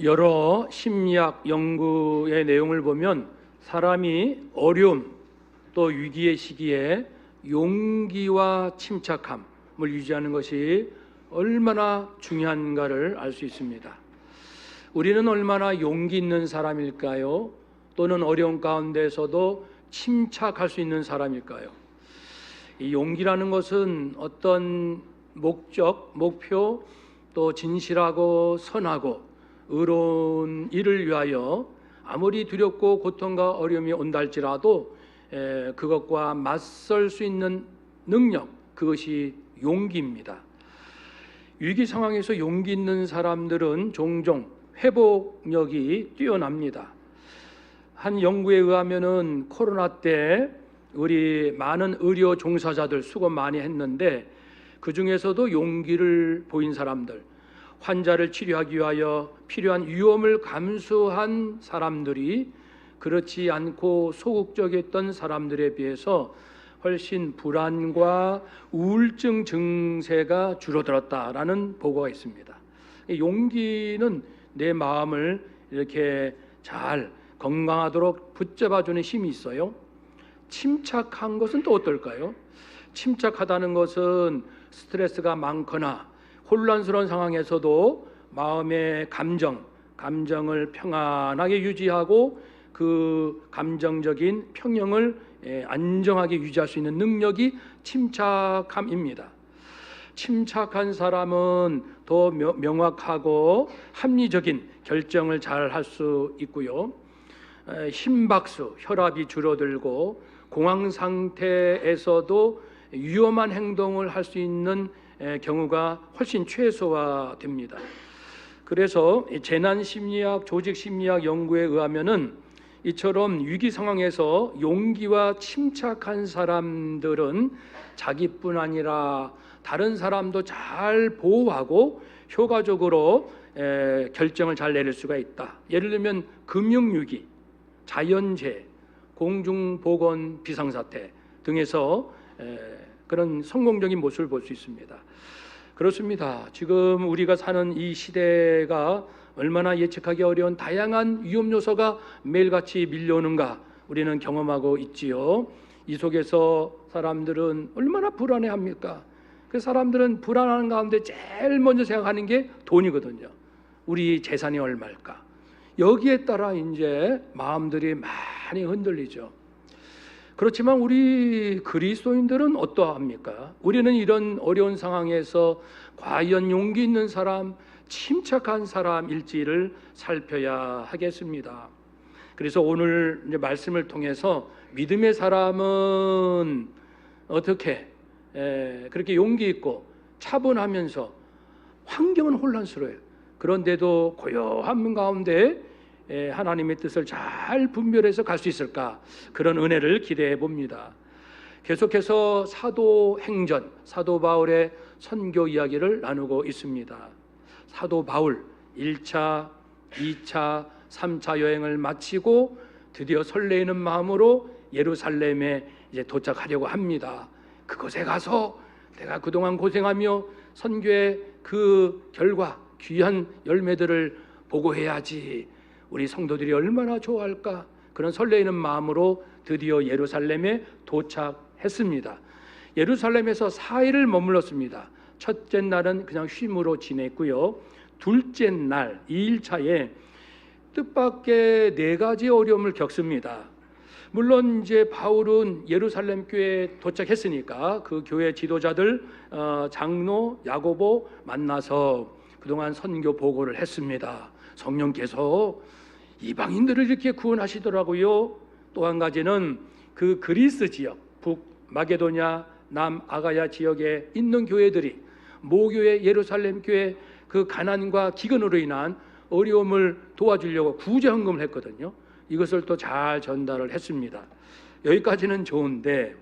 여러 심리학 연구의 내용을 보면 사람이 어려움 또 위기의 시기에 용기와 침착함을 유지하는 것이 얼마나 중요한가를 알 수 있습니다. 우리는 얼마나 용기 있는 사람일까요? 또는 어려운 가운데서도 침착할 수 있는 사람일까요? 이 용기라는 것은 어떤 목적, 목표, 또 진실하고 선하고 의로운 일을 위하여 아무리 두렵고 고통과 어려움이 온다 할지라도 그것과 맞설 수 있는 능력, 그것이 용기입니다. 위기 상황에서 용기 있는 사람들은 종종 회복력이 뛰어납니다. 한 연구에 의하면은 코로나 때 우리 많은 의료 종사자들 수고 많이 했는데 그 중에서도 용기를 보인 사람들, 환자를 치료하기 위하여 필요한 위험을 감수한 사람들이 그렇지 않고 소극적이었던 사람들에 비해서 훨씬 불안과 우울증 증세가 줄어들었다라는 보고가 있습니다. 용기는 내 마음을 이렇게 잘 건강하도록 붙잡아주는 힘이 있어요. 침착한 것은 또 어떨까요? 침착하다는 것은 스트레스가 많거나 혼란스러운 상황에서도 마음의 감정을 평안하게 유지하고 그 감정적인 평형을 안정하게 유지할 수 있는 능력이 침착함입니다. 침착한 사람은 더 명확하고 합리적인 결정을 잘 할 수 있고요. 심박수, 혈압이 줄어들고 공황 상태에서도 위험한 행동을 할 수 있는 경우가 훨씬 최소화됩니다. 그래서 재난심리학, 조직심리학 연구에 의하면은 이처럼 위기 상황에서 용기와 침착한 사람들은 자기뿐 아니라 다른 사람도 잘 보호하고 효과적으로 결정을 잘 내릴 수가 있다. 예를 들면 금융위기, 자연재해, 공중보건 비상사태 등에서 그런 성공적인 모습을 볼 수 있습니다. 그렇습니다. 지금 우리가 사는 이 시대가 얼마나 예측하기 어려운 다양한 위험 요소가 매일같이 밀려오는가 우리는 경험하고 있지요. 이 속에서 사람들은 얼마나 불안해합니까? 그 사람들은 불안한 가운데 제일 먼저 생각하는 게 돈이거든요. 우리 재산이 얼마일까? 여기에 따라 이제 마음들이 많이 흔들리죠. 그렇지만 우리 그리스도인들은 어떠합니까? 우리는 이런 어려운 상황에서 과연 용기 있는 사람, 침착한 사람일지를 살펴야 하겠습니다. 그래서 오늘 이제 말씀을 통해서 믿음의 사람은 어떻게 그렇게 용기 있고 차분하면서 환경은 혼란스러워요. 그런데도 고요한 가운데 하나님의 뜻을 잘 분별해서 갈 수 있을까? 그런 은혜를 기대해 봅니다. 계속해서 사도행전, 사도 바울의 선교 이야기를 나누고 있습니다. 사도 바울 1차, 2차, 3차 여행을 마치고 드디어 설레이는 마음으로 예루살렘에 이제 도착하려고 합니다. 그곳에 가서 내가 그동안 고생하며 선교의 그 결과 귀한 열매들을 보고해야지. 우리 성도들이 얼마나 좋아할까? 그런 설레이는 마음으로 드디어 예루살렘에 도착했습니다. 예루살렘에서 4일을 머물렀습니다. 첫째 날은 그냥 쉼으로 지냈고요. 둘째 날 2일차에 뜻밖의 4가지 어려움을 겪습니다. 물론 이제 바울은 예루살렘 교회에 도착했으니까 그 교회 지도자들 장로 야고보 만나서 그동안 선교 보고를 했습니다. 성령께서 이방인들을 이렇게 구원하시더라고요. 또 한 가지는 그 그리스 지역, 북마게도냐, 남아가야 지역에 있는 교회들이 모교회, 예루살렘 교회 그 가난과 기근으로 인한 어려움을 도와주려고 구제 헌금을 했거든요. 이것을 또 잘 전달을 했습니다. 여기까지는 좋은데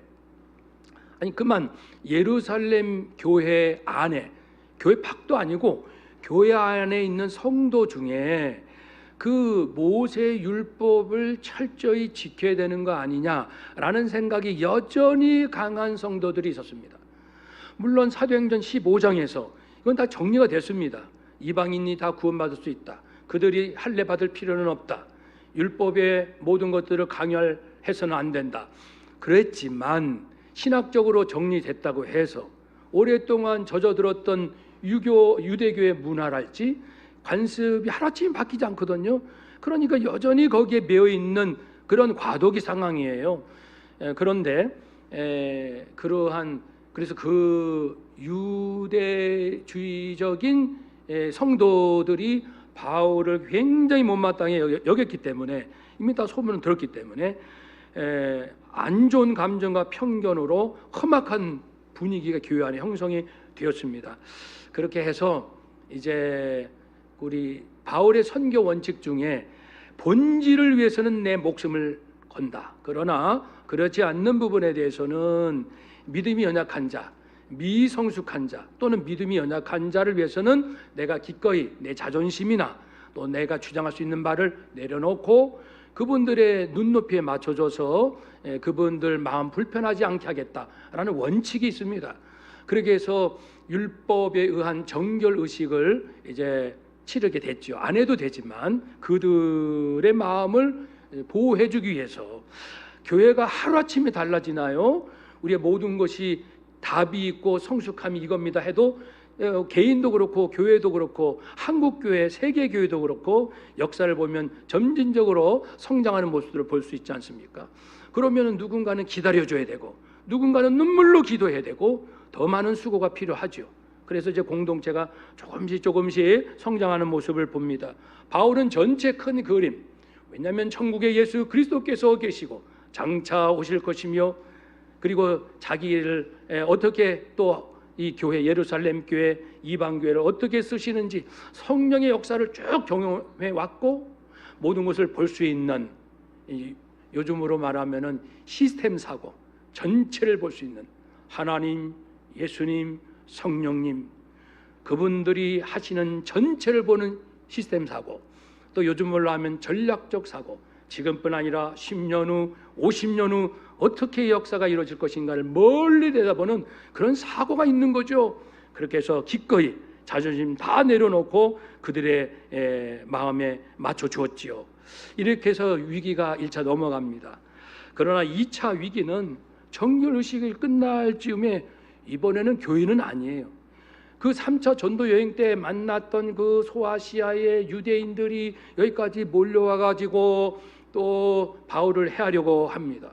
아니 그만 예루살렘 교회 안에 교회 밖도 아니고 교회 안에 있는 성도 중에 그 모세 율법을 철저히 지켜야 되는 거 아니냐라는 생각이 여전히 강한 성도들이 있었습니다. 물론 사도행전 15장에서 이건 다 정리가 됐습니다. 이방인이 다 구원받을 수 있다. 그들이 할례 받을 필요는 없다. 율법의 모든 것들을 강요해서는 안 된다. 그랬지만 신학적으로 정리됐다고 해서 오랫동안 젖어들었던 유대교의 문화랄지 관습이 하루아침에 바뀌지 않거든요. 그러니까 여전히 거기에 매여 있는 그런 과도기 상황이에요. 그런데 그래서 그 유대주의적인 성도들이 바울을 굉장히 못마땅히 여겼기 때문에, 이미 다 소문은 들었기 때문에 안 좋은 감정과 편견으로 험악한 분위기가 교회 안에 형성이 되었습니다. 그렇게 해서 이제 우리 바울의 선교 원칙 중에 본질을 위해서는 내 목숨을 건다. 그러나 그렇지 않는 부분에 대해서는 믿음이 연약한 자, 미성숙한 자 또는 믿음이 연약한 자를 위해서는 내가 기꺼이 내 자존심이나 또 내가 주장할 수 있는 바를 내려놓고 그분들의 눈높이에 맞춰줘서 그분들 마음 불편하지 않게 하겠다라는 원칙이 있습니다. 그렇게 해서 율법에 의한 정결 의식을 이제 치르게 됐죠. 안 해도 되지만 그들의 마음을 보호해주기 위해서. 교회가 하루아침에 달라지나요? 우리의 모든 것이 답이 있고 성숙함이 이겁니다 해도 개인도 그렇고 교회도 그렇고 한국교회, 세계교회도 그렇고 역사를 보면 점진적으로 성장하는 모습들을 볼 수 있지 않습니까? 그러면 누군가는 기다려줘야 되고 누군가는 눈물로 기도해야 되고 더 많은 수고가 필요하죠. 그래서 이제 공동체가 조금씩 성장하는 모습을 봅니다. 바울은 전체 큰 그림, 왜냐하면 천국에 예수 그리스도께서 계시고 장차 오실 것이며 그리고 자기를 어떻게 또 이 교회 예루살렘 교회 이방 교회를 어떻게 쓰시는지 성령의 역사를 쭉 경험해 왔고 모든 것을 볼 수 있는, 요즘으로 말하면은 시스템 사고 전체를 볼 수 있는 하나님, 예수님, 성령님 그분들이 하시는 전체를 보는 시스템 사고, 또 요즘으로 하면 전략적 사고, 지금뿐 아니라 10년 후, 50년 후 어떻게 역사가 이루어질 것인가를 멀리 내다보는 그런 사고가 있는 거죠. 그렇게 해서 기꺼이 자존심 다 내려놓고 그들의 마음에 맞춰 주었지요. 이렇게 해서 위기가 1차 넘어갑니다. 그러나 2차 위기는 정결의식이 끝날 즈음에 이번에는 교회는 아니에요. 그 3차 전도 여행 때 만났던 그 소아시아의 유대인들이 여기까지 몰려와 가지고 또 바울을 해하려고 합니다.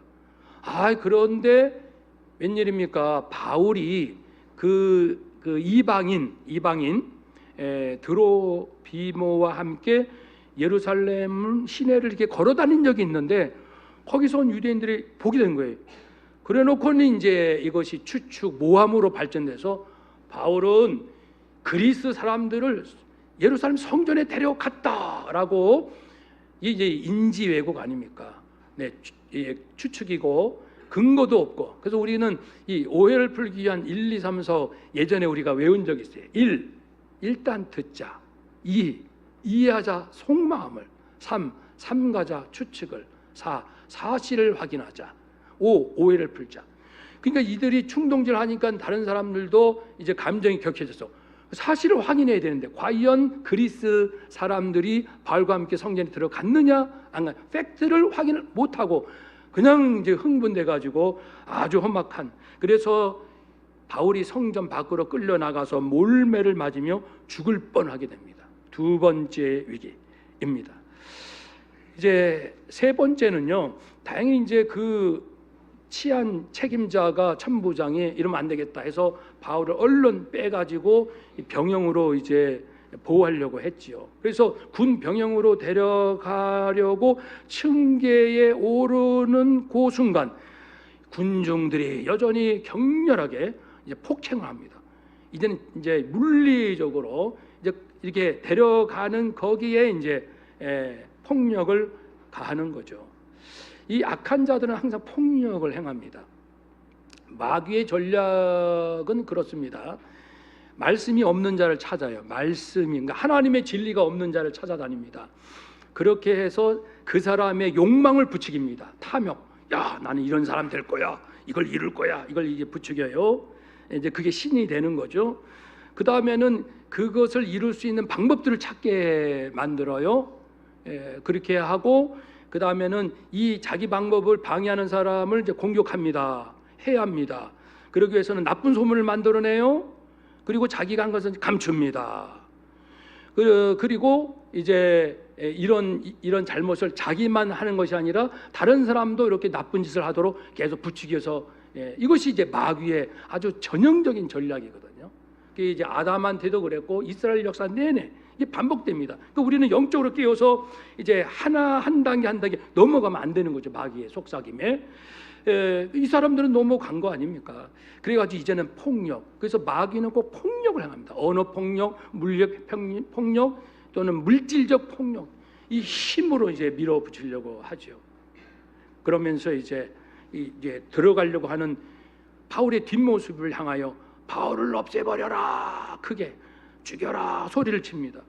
그런데 웬일입니까? 바울이 그 이방인 드로비모와 함께 예루살렘 시내를 이렇게 걸어 다닌 적이 있는데 거기서 온 유대인들이 보게 된 거예요. 그래 놓고는 이제 이것이 추측 모함으로 발전돼서 바울은 그리스 사람들을 예루살렘 성전에 데려갔다라고, 이제 인지 왜곡 아닙니까? 네, 추측이고 근거도 없고. 그래서 우리는 이 오해를 풀기 위한 1, 2, 3, 4 예전에 우리가 외운 적이 있어요. 1. 일단 듣자. 2. 이해하자 속마음을. 3. 삼가자 추측을. 4. 사실을 확인하자. 5. 오해를 풀자. 그러니까 이들이 충동질 하니까 다른 사람들도 이제 감정이 격해져서 사실을 확인해야 되는데 과연 그리스 사람들이 바울과 함께 성전에 들어갔느냐 안 가, 팩트를 확인을 못하고 그냥 이제 흥분돼 가지고 아주 험악한, 그래서 바울이 성전 밖으로 끌려 나가서 몰매를 맞으며 죽을 뻔하게 됩니다. 두 번째 위기입니다. 이제 세 번째는요, 다행히 이제 그 치안 책임자가 천부장이 이러면 안 되겠다 해서 바울을 얼른 빼가지고 병영으로 이제 보호하려고 했지요. 그래서 군 병영으로 데려가려고 층계에 오르는 그 순간 군중들이 여전히 격렬하게 이제 폭행을 합니다. 이제는 이제 물리적으로 이제 이렇게 데려가는 거기에 이제 폭력을 가하는 거죠. 이 악한 자들은 항상 폭력을 행합니다. 마귀의 전략은 그렇습니다. 말씀이 없는 자를 찾아요. 그러니까 하나님의 진리가 없는 자를 찾아다닙니다. 그렇게 해서 그 사람의 욕망을 부추깁니다. 탐욕. 야, 나는 이런 사람 될 거야. 이걸 이룰 거야. 이걸 이제 부추겨요. 이제 그게 신이 되는 거죠. 그 다음에는 그것을 이룰 수 있는 방법들을 찾게 만들어요. 그렇게 하고 그 다음에는 이 자기 방법을 방해하는 사람을 이제 공격합니다. 해야 합니다. 그러기 위해서는 나쁜 소문을 만들어내요. 그리고 자기가 한 것은 감춥니다. 그리고 이제 이런 잘못을 자기만 하는 것이 아니라 다른 사람도 이렇게 나쁜 짓을 하도록 계속 부추기 위해서 이것이 이제 마귀의 아주 전형적인 전략이거든요. 그게 이제 아담한테도 그랬고 이스라엘 역사 내내 이게 반복됩니다. 그러니까 우리는 영적으로 깨어서 이제 한 단계 한 단계 넘어가면 안 되는 거죠. 마귀의 속삭임에. 이 사람들은 넘어간 거 아닙니까? 그래가지고 이제는 폭력. 그래서 마귀는 꼭 폭력을 행합니다. 언어 폭력, 물리적 폭력 또는 물질적 폭력. 이 힘으로 이제 밀어붙이려고 하죠. 그러면서 이제 들어가려고 하는 바울의 뒷모습을 향하여 바울을 없애버려라, 크게 죽여라 소리를 칩니다.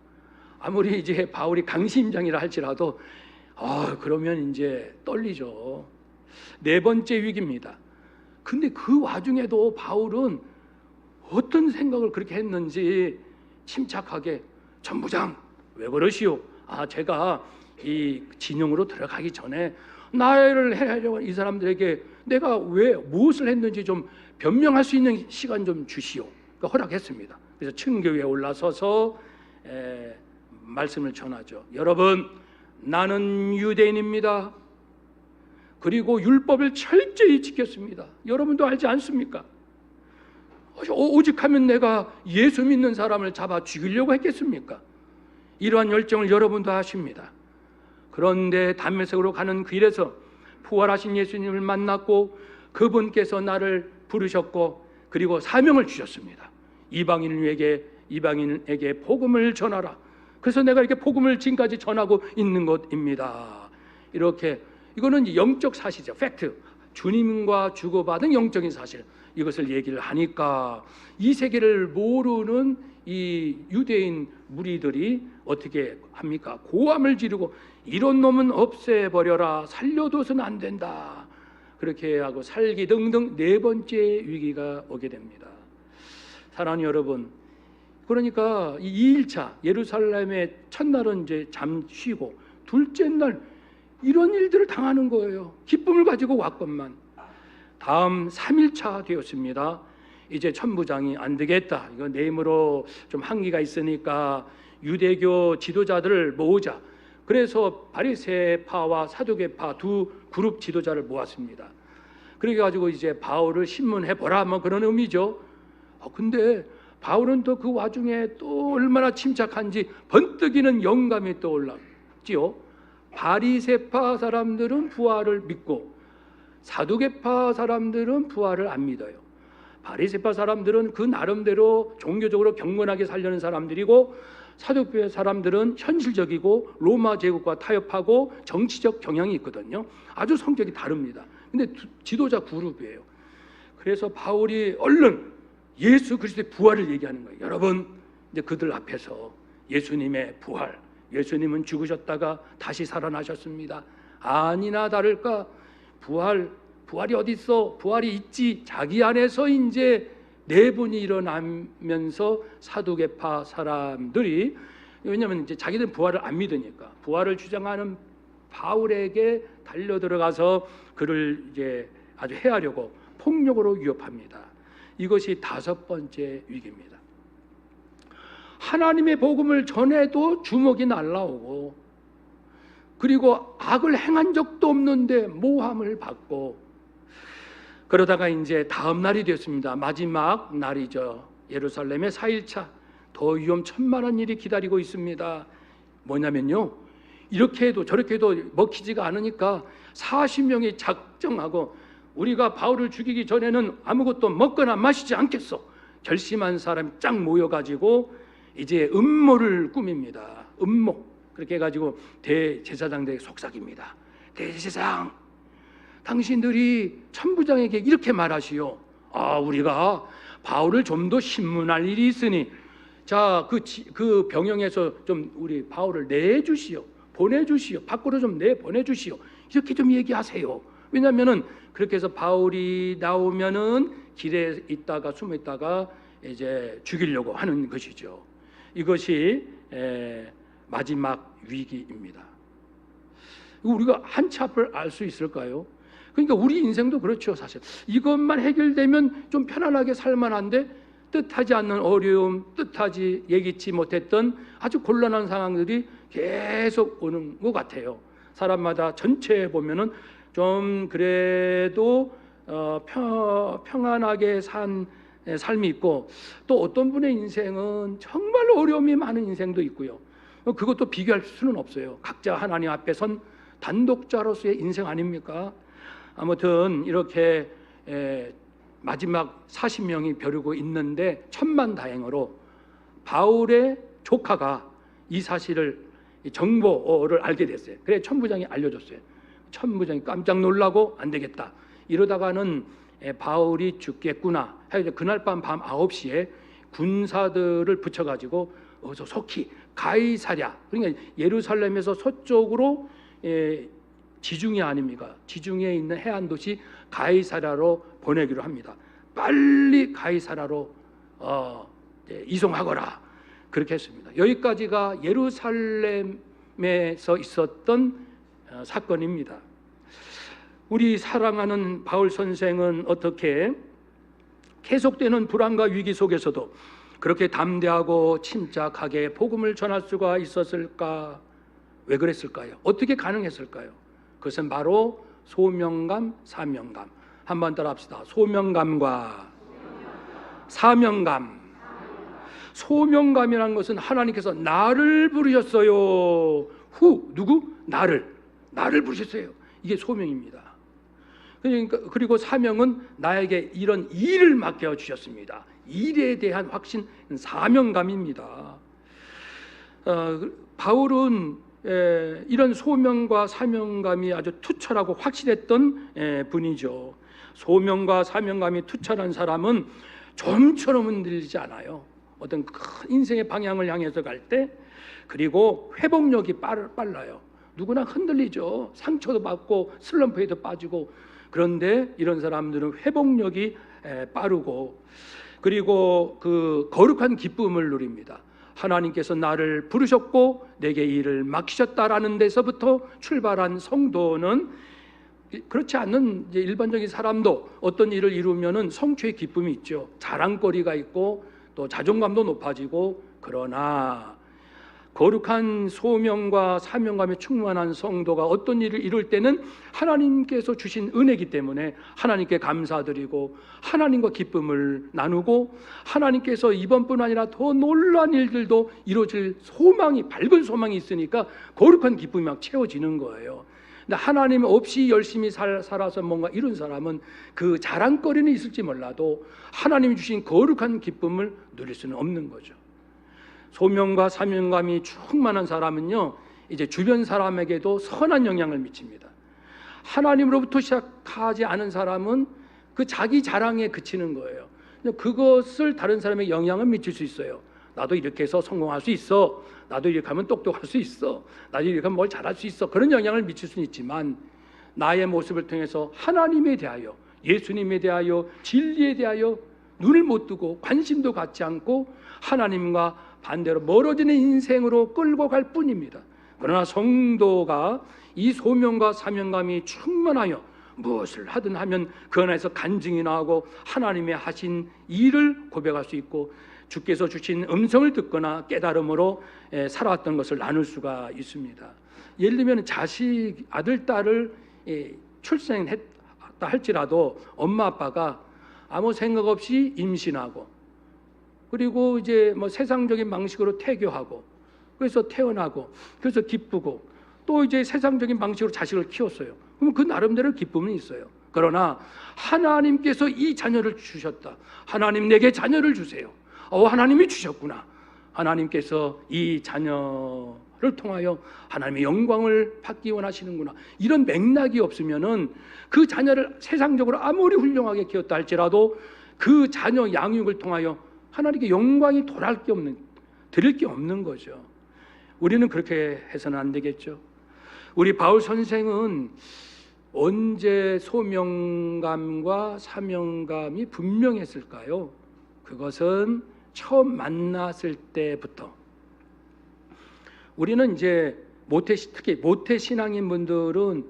아무리 이제 바울이 강심장이라 할지라도 그러면 이제 떨리죠. 네 번째 위기입니다. 근데 그 와중에도 바울은 어떤 생각을 그렇게 했는지 침착하게 전부장 왜 그러시오? 제가 이 진영으로 들어가기 전에 나를 해하려고 이 사람들에게 내가 왜 무엇을 했는지 좀 변명할 수 있는 시간 좀 주시오. 그러니까 허락했습니다. 그래서 층교에 올라서서 말씀을 전하죠. 여러분, 나는 유대인입니다. 그리고 율법을 철저히 지켰습니다. 여러분도 알지 않습니까? 오직하면 내가 예수 믿는 사람을 잡아 죽이려고 했겠습니까? 이러한 열정을 여러분도 아십니다. 그런데 담메색으로 가는 길에서 부활하신 예수님을 만났고 그분께서 나를 부르셨고 그리고 사명을 주셨습니다. 이방인에게 복음을 전하라. 그래서 내가 이렇게 복음을 지금까지 전하고 있는 것입니다. 이렇게 이거는 영적 사실이죠. 팩트. 주님과 주고받은 영적인 사실. 이것을 얘기를 하니까 이 세계를 모르는 이 유대인 무리들이 어떻게 합니까? 고함을 지르고 이런 놈은 없애버려라. 살려둬서는 안 된다. 그렇게 하고 살기 등등 네 번째 위기가 오게 됩니다. 사랑하는 여러분, 그러니까 이 2일차 예루살렘의 첫날은 이제 잠 쉬고 둘째 날 이런 일들을 당하는 거예요. 기쁨을 가지고 왔건만. 다음 3일차 되었습니다. 이제 천부장이 안 되겠다. 이거 내 힘으로 좀 한계가 있으니까 유대교 지도자들을 모으자. 그래서 바리새파와 사두개파 두 그룹 지도자를 모았습니다. 그래가지고 이제 바울을 신문해 보라, 뭐 그런 의미죠. 근데 바울은 또 그 와중에 또 얼마나 침착한지 번뜩이는 영감이 떠올랐지요. 바리새파 사람들은 부활을 믿고 사두개파 사람들은 부활을 안 믿어요. 바리새파 사람들은 그 나름대로 종교적으로 경건하게 살려는 사람들이고 사두개파 사람들은 현실적이고 로마 제국과 타협하고 정치적 경향이 있거든요. 아주 성격이 다릅니다. 근데 지도자 그룹이에요. 그래서 바울이 얼른 예수 그리스도의 부활을 얘기하는 거예요. 여러분, 이제 그들 앞에서 예수님의 부활, 예수님은 죽으셨다가 다시 살아나셨습니다. 아니나 다를까 부활이 어디 있어? 부활이 있지. 자기 안에서 이제 내분이 일어나면서 사두개파 사람들이, 왜냐하면 이제 자기들은 부활을 안 믿으니까 부활을 주장하는 바울에게 달려 들어가서 그를 이제 아주 해하려고 폭력으로 위협합니다. 이것이 다섯 번째 위기입니다. 하나님의 복음을 전해도 주먹이 날라오고 그리고 악을 행한 적도 없는데 모함을 받고 그러다가 이제 다음 날이 됐습니다. 마지막 날이죠. 예루살렘의 4일차 더 위험천만한 일이 기다리고 있습니다. 뭐냐면요, 이렇게 해도 저렇게 해도 먹히지가 않으니까 40명이 작정하고 우리가 바울을 죽이기 전에는 아무것도 먹거나 마시지 않겠어. 결심한 사람이 쫙 모여가지고 이제 음모를 꾸밉니다. 음모. 그렇게 해가지고 대제사장들에게 속삭입니다. 대제사장, 당신들이 천부장에게 이렇게 말하시오. 우리가 바울을 좀 더 신문할 일이 있으니 자, 그 병영에서 좀 우리 바울을 내주시오. 보내주시오. 밖으로 좀 내보내주시오. 이렇게 좀 얘기하세요. 왜냐하면은 그렇게 해서 바울이 나오면은 길에 있다가 숨어 있다가 이제 죽이려고 하는 것이죠. 이것이 마지막 위기입니다. 우리가 한치 앞을 알 수 있을까요? 그러니까 우리 인생도 그렇죠. 사실 이것만 해결되면 좀 편안하게 살만한데 뜻하지 않는 어려움, 뜻하지 예기치 못했던 아주 곤란한 상황들이 계속 오는 것 같아요. 사람마다 전체에 보면은 좀 그래도 평안하게 산 삶이 있고, 또 어떤 분의 인생은 정말로 어려움이 많은 인생도 있고요. 그것도 비교할 수는 없어요. 각자 하나님 앞에 선 단독자로서의 인생 아닙니까? 아무튼 이렇게 마지막 40명이 벼르고 있는데 천만다행으로 바울의 조카가 이 사실을, 정보를 알게 됐어요. 그래 천부장이 알려줬어요. 천부장이 깜짝 놀라고 안 되겠다, 이러다가는 바울이 죽겠구나 해서 그날 밤 9시에 군사들을 붙여가지고 어서 속히 가이사랴, 그러니까 예루살렘에서 서쪽으로 지중해 아닙니까? 지중해에 있는 해안 도시 가이사랴로 보내기로 합니다. 빨리 가이사랴로 이송하거라, 그렇게 했습니다. 여기까지가 예루살렘에서 있었던 사건입니다. 우리 사랑하는 바울 선생은 어떻게 계속되는 불안과 위기 속에서도 그렇게 담대하고 침착하게 복음을 전할 수가 있었을까? 왜 그랬을까요? 어떻게 가능했을까요? 그것은 바로 소명감, 사명감. 한번 따라 합시다. 소명감과 사명감. 소명감이라는 것은 하나님께서 나를 부르셨어요. 누구? 나를 부르셨어요. 이게 소명입니다. 그러니까 그리고 사명은 나에게 이런 일을 맡겨 주셨습니다. 일에 대한 확신, 사명감입니다. 바울은 이런 소명과 사명감이 아주 투철하고 확실했던 분이죠. 소명과 사명감이 투철한 사람은 좀처럼 흔들리지 않아요. 어떤 큰 인생의 방향을 향해서 갈 때, 그리고 회복력이 빨라요. 누구나 흔들리죠. 상처도 받고 슬럼프에도 빠지고. 그런데 이런 사람들은 회복력이 빠르고, 그리고 그 거룩한 기쁨을 누립니다. 하나님께서 나를 부르셨고 내게 일을 맡기셨다라는 데서부터 출발한 성도는, 그렇지 않는 일반적인 사람도 어떤 일을 이루면은 성취의 기쁨이 있죠. 자랑거리가 있고 또 자존감도 높아지고. 그러나 거룩한 소명과 사명감에 충만한 성도가 어떤 일을 이룰 때는 하나님께서 주신 은혜이기 때문에 하나님께 감사드리고 하나님과 기쁨을 나누고, 하나님께서 이번뿐 아니라 더 놀라운 일들도 이루어질 소망이, 밝은 소망이 있으니까 거룩한 기쁨이 막 채워지는 거예요. 근데 하나님 없이 열심히 살아서 뭔가 이룬 사람은 그 자랑거리는 있을지 몰라도 하나님이 주신 거룩한 기쁨을 누릴 수는 없는 거죠. 소명과 사명감이 충만한 사람은요, 이제 주변 사람에게도 선한 영향을 미칩니다. 하나님으로부터 시작하지 않은 사람은 그 자기 자랑에 그치는 거예요. 그것을 다른 사람에게 영향을 미칠 수 있어요. 나도 이렇게 해서 성공할 수 있어. 나도 이렇게 하면 똑똑할 수 있어. 나도 이렇게 하면 뭘 잘할 수 있어. 그런 영향을 미칠 수는 있지만, 나의 모습을 통해서 하나님에 대하여, 예수님에 대하여, 진리에 대하여 눈을 못 뜨고 관심도 갖지 않고 하나님과 반대로 멀어지는 인생으로 끌고 갈 뿐입니다. 그러나 성도가 이 소명과 사명감이 충만하여 무엇을 하든 하면 그 안에서 간증이 나오고 하나님의 하신 일을 고백할 수 있고, 주께서 주신 음성을 듣거나 깨달음으로 살아왔던 것을 나눌 수가 있습니다. 예를 들면 자식, 아들, 딸을 출생했다 할지라도 엄마 아빠가 아무 생각 없이 임신하고, 그리고 이제 뭐 세상적인 방식으로 태교하고, 그래서 태어나고, 그래서 기쁘고, 또 이제 세상적인 방식으로 자식을 키웠어요. 그러면 그 나름대로 기쁨은 있어요. 그러나 하나님께서 이 자녀를 주셨다. 하나님 내게 자녀를 주세요. 하나님이 주셨구나. 하나님께서 이 자녀를 통하여 하나님의 영광을 받기 원하시는구나. 이런 맥락이 없으면은 그 자녀를 세상적으로 아무리 훌륭하게 키웠다 할지라도 그 자녀 양육을 통하여 하나님께 영광이 드릴 게 없는 거죠. 우리는 그렇게 해서는 안 되겠죠. 우리 바울 선생은 언제 소명감과 사명감이 분명했을까요? 그것은 처음 만났을 때부터 우리는 이제 특히 모태 신앙인 분들은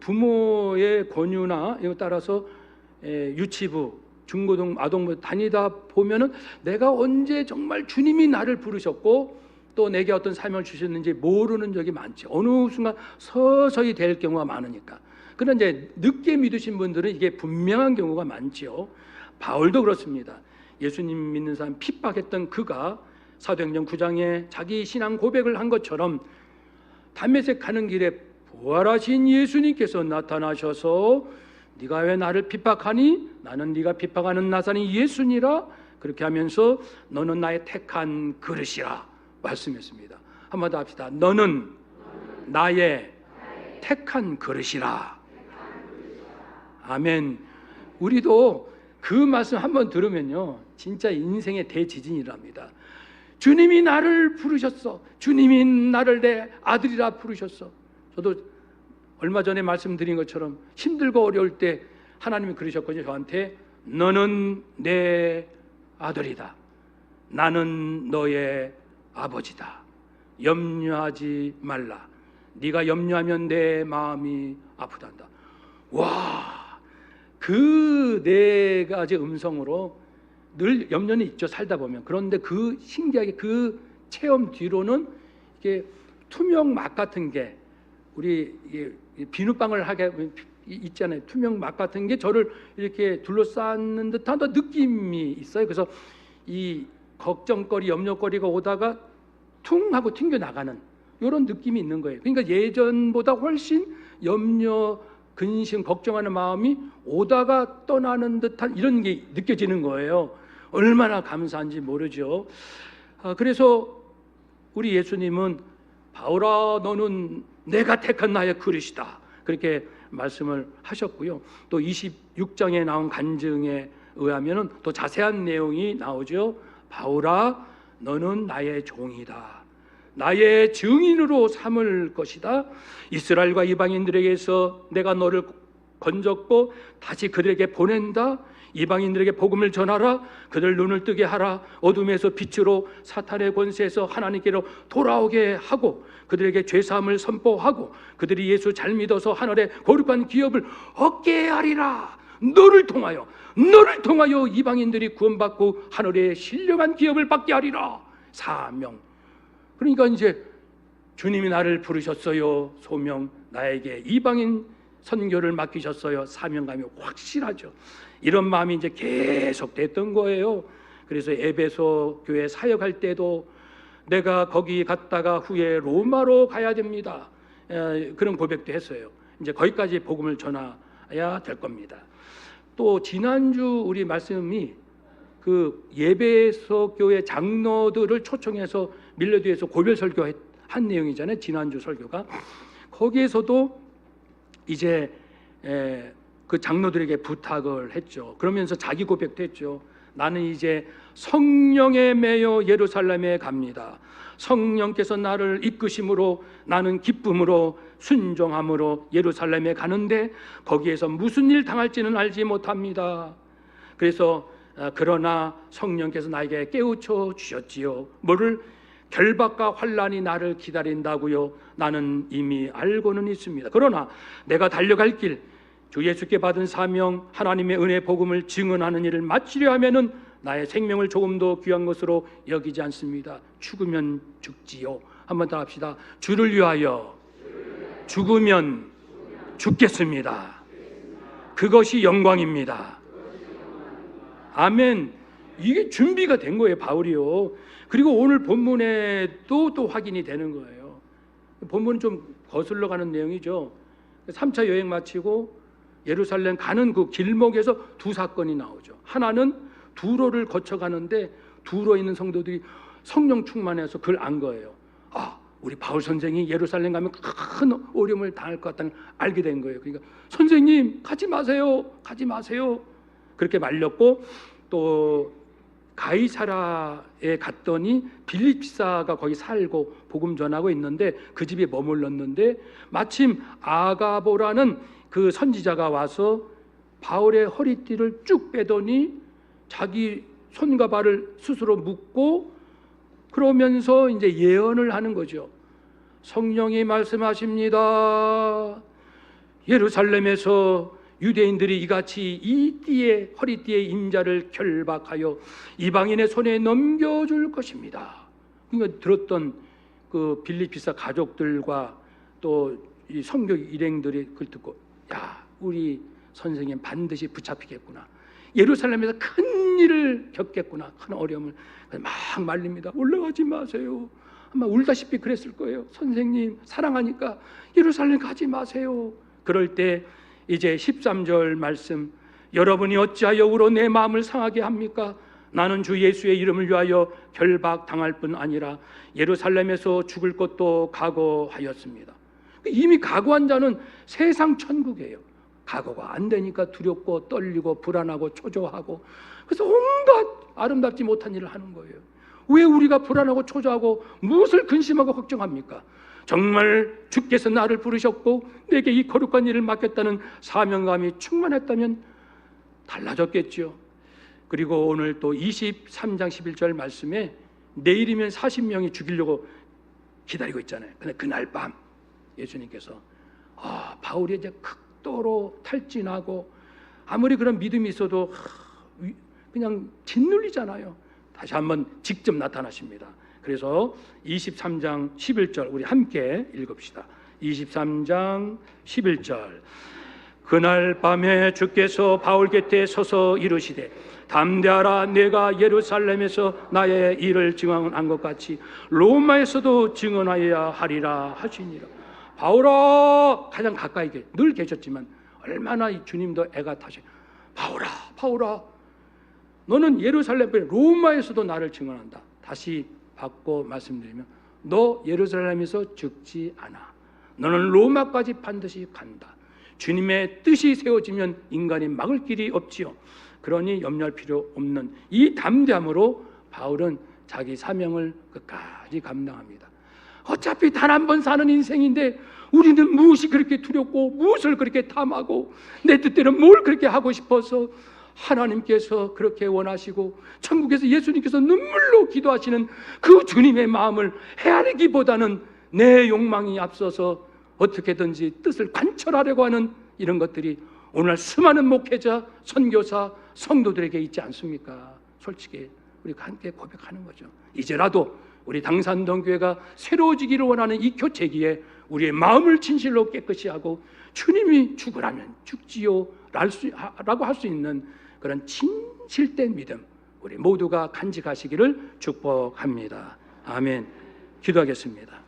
부모의 권유나 이거 따라서 유치부, 중고등, 아동부 다니다 보면은 내가 언제 정말 주님이 나를 부르셨고 또 내게 어떤 사명을 주셨는지 모르는 적이 많죠. 어느 순간 서서히 될 경우가 많으니까. 그런데 이제 늦게 믿으신 분들은 이게 분명한 경우가 많죠. 바울도 그렇습니다. 예수님 믿는 사람 핍박했던 그가 사도행전 9장에 자기 신앙 고백을 한 것처럼 담메색 가는 길에 부활하신 예수님께서 나타나셔서 네가 왜 나를 핍박하니? 나는 네가 핍박하는 나사렛 예수니라. 그렇게 하면서 너는 나의 택한 그릇이라 말씀했습니다. 한번 더 합시다. 너는 나의 택한 그릇이라. 아멘. 우리도 그 말씀 한번 들으면요 진짜 인생의 대지진이랍니다. 주님이 나를 부르셨어. 주님이 나를 내 아들이라 부르셨어. 저도 얼마 전에 말씀드린 것처럼 힘들고 어려울 때 하나님이 그러셨거든요. 저한테 너는 내 아들이다. 나는 너의 아버지다. 염려하지 말라. 네가 염려하면 내 마음이 아프단다. 와, 그 네 가지 음성으로 늘 염려는 있죠. 살다 보면. 그런데 그 신기하게 그 체험 뒤로는 이게 투명 막 같은 게 우리 비눗방울 하게 있잖아요. 투명 막 같은 게 저를 이렇게 둘러싸는 듯한 느낌이 있어요. 그래서 이 걱정거리, 염려거리가 오다가 퉁 하고 튕겨 나가는 이런 느낌이 있는 거예요. 그러니까 예전보다 훨씬 염려, 근심, 걱정하는 마음이 오다가 떠나는 듯한 이런 게 느껴지는 거예요. 얼마나 감사한지 모르죠. 그래서 우리 예수님은 바울아 너는 내가 택한 나의 그릇이다. 그렇게 말씀을 하셨고요. 또 26장에 나온 간증에 의하면 또 자세한 내용이 나오죠. 바울아 너는 나의 종이다. 나의 증인으로 삼을 것이다. 이스라엘과 이방인들에게서 내가 너를 건졌고 다시 그들에게 보낸다. 이방인들에게 복음을 전하라. 그들 눈을 뜨게 하라. 어둠에서 빛으로 사탄의 권세에서 하나님께로 돌아오게 하고 그들에게 죄사함을 선포하고 그들이 예수 잘 믿어서 하늘의 거룩한 기업을 얻게 하리라. 너를 통하여 이방인들이 구원받고 하늘의 신령한 기업을 받게 하리라. 사명. 그러니까 이제 주님이 나를 부르셨어요. 소명. 나에게 이방인 선교를 맡기셨어요. 사명감이 확실하죠. 이런 마음이 이제 계속 됐던 거예요. 그래서 에베소 교회 사역할 때도 내가 거기 갔다가 후에 로마로 가야 됩니다. 그런 고백도 했어요. 이제 거기까지 복음을 전해야 될 겁니다. 또 지난주 우리 말씀이 그 예배소 교회 장로들을 초청해서 밀레드에서 고별 설교한 내용이잖아요. 지난주 설교가 거기에서도 이제 그 장로들에게 부탁을 했죠. 그러면서 자기 고백도 했죠. 나는 이제 성령에 매여 예루살렘에 갑니다. 성령께서 나를 이끄심으로 나는 기쁨으로 순종함으로 예루살렘에 가는데 거기에서 무슨 일 당할지는 알지 못합니다. 그래서 그러나 성령께서 나에게 깨우쳐 주셨지요. 뭐를? 결박과 환난이 나를 기다린다고요. 나는 이미 알고는 있습니다. 그러나 내가 달려갈 길, 주 예수께 받은 사명, 하나님의 은혜 복음을 증언하는 일을 마치려 하면은 나의 생명을 조금도 귀한 것으로 여기지 않습니다. 죽으면 죽지요. 한번 더 합시다. 주를 위하여 죽으면 죽겠습니다. 그것이 영광입니다. 아멘. 이게 준비가 된 거예요, 바울이요. 그리고 오늘 본문에도 또 확인이 되는 거예요. 본문은 좀 거슬러 가는 내용이죠. 3차 여행 마치고 예루살렘 가는 그 길목에서 두 사건이 나오죠. 하나는 두로를 거쳐가는데 두로에 있는 성도들이 성령 충만해서 그걸 안 거예요. 아, 우리 바울 선생이 예루살렘 가면 큰 어려움을 당할 것 같다는 걸 알게 된 거예요. 그러니까 선생님 가지 마세요. 가지 마세요. 그렇게 말렸고 또 가이사라에 갔더니 빌립 집사가 거기 살고 복음 전하고 있는데 그 집에 머물렀는데 마침 아가보라는 그 선지자가 와서 바울의 허리띠를 쭉 빼더니 자기 손과 발을 스스로 묶고 그러면서 이제 예언을 하는 거죠. 성령이 말씀하십니다. 예루살렘에서 유대인들이 이같이 이 띠에 허리띠에 인자를 결박하여 이방인의 손에 넘겨줄 것입니다. 그러니까 들었던 그 빌립비서 가족들과 또 이 선교 일행들이 그걸 듣고, 야, 우리 선생님 반드시 붙잡히겠구나, 예루살렘에서 큰 일을 겪겠구나, 큰 어려움을 막 말립니다. 올라가지 마세요. 아마 울다시피 그랬을 거예요. 선생님 사랑하니까 예루살렘 가지 마세요. 그럴 때 이제 13절 말씀, 여러분이 어찌하여 울어 내 마음을 상하게 합니까? 나는 주 예수의 이름을 위하여 결박당할 뿐 아니라 예루살렘에서 죽을 것도 각오하였습니다. 이미 각오한 자는 세상 천국이에요. 각오가 안 되니까 두렵고 떨리고 불안하고 초조하고, 그래서 온갖 아름답지 못한 일을 하는 거예요. 왜 우리가 불안하고 초조하고 무엇을 근심하고 걱정합니까? 정말 주께서 나를 부르셨고 내게 이 거룩한 일을 맡겼다는 사명감이 충만했다면 달라졌겠죠. 그리고 오늘 또 23장 11절 말씀에 내일이면 40명이 죽이려고 기다리고 있잖아요. 근데 그날 밤 예수님께서 바울이 이제 극도로 탈진하고 아무리 그런 믿음이 있어도 그냥 짓눌리잖아요. 다시 한번 직접 나타나십니다. 그래서 23장 11절 우리 함께 읽읍시다. 23장 11절, 그날 밤에 주께서 바울 곁에 서서 이르시되 담대하라, 내가 예루살렘에서 나의 일을 증언한 것 같이 로마에서도 증언하여야 하리라 하시니라. 바울아, 가장 가까이 늘 계셨지만 얼마나 이 주님도 애가 타셔. 바울아, 바울아, 너는 예루살렘 로마에서도 나를 증언한다. 다시 바꿔 말씀드리면 너 예루살렘에서 죽지 않아. 너는 로마까지 반드시 간다. 주님의 뜻이 세워지면 인간이 막을 길이 없지요. 그러니 염려할 필요 없는 이 담대함으로 바울은 자기 사명을 끝까지 감당합니다. 어차피 단 한 번 사는 인생인데 우리는 무엇이 그렇게 두렵고 무엇을 그렇게 탐하고 내 뜻대로 뭘 그렇게 하고 싶어서, 하나님께서 그렇게 원하시고 천국에서 예수님께서 눈물로 기도하시는 그 주님의 마음을 헤아리기보다는 내 욕망이 앞서서 어떻게든지 뜻을 관철하려고 하는 이런 것들이 오늘 수많은 목회자, 선교사, 성도들에게 있지 않습니까? 솔직히 우리가 함께 고백하는 거죠. 이제라도 우리 당산동교회가 새로워지기를 원하는 이 교체기에 우리의 마음을 진실로 깨끗이 하고 주님이 죽으라면 죽지요 라고 할 수 있는 그런 진실된 믿음 우리 모두가 간직하시기를 축복합니다. 아멘. 기도하겠습니다.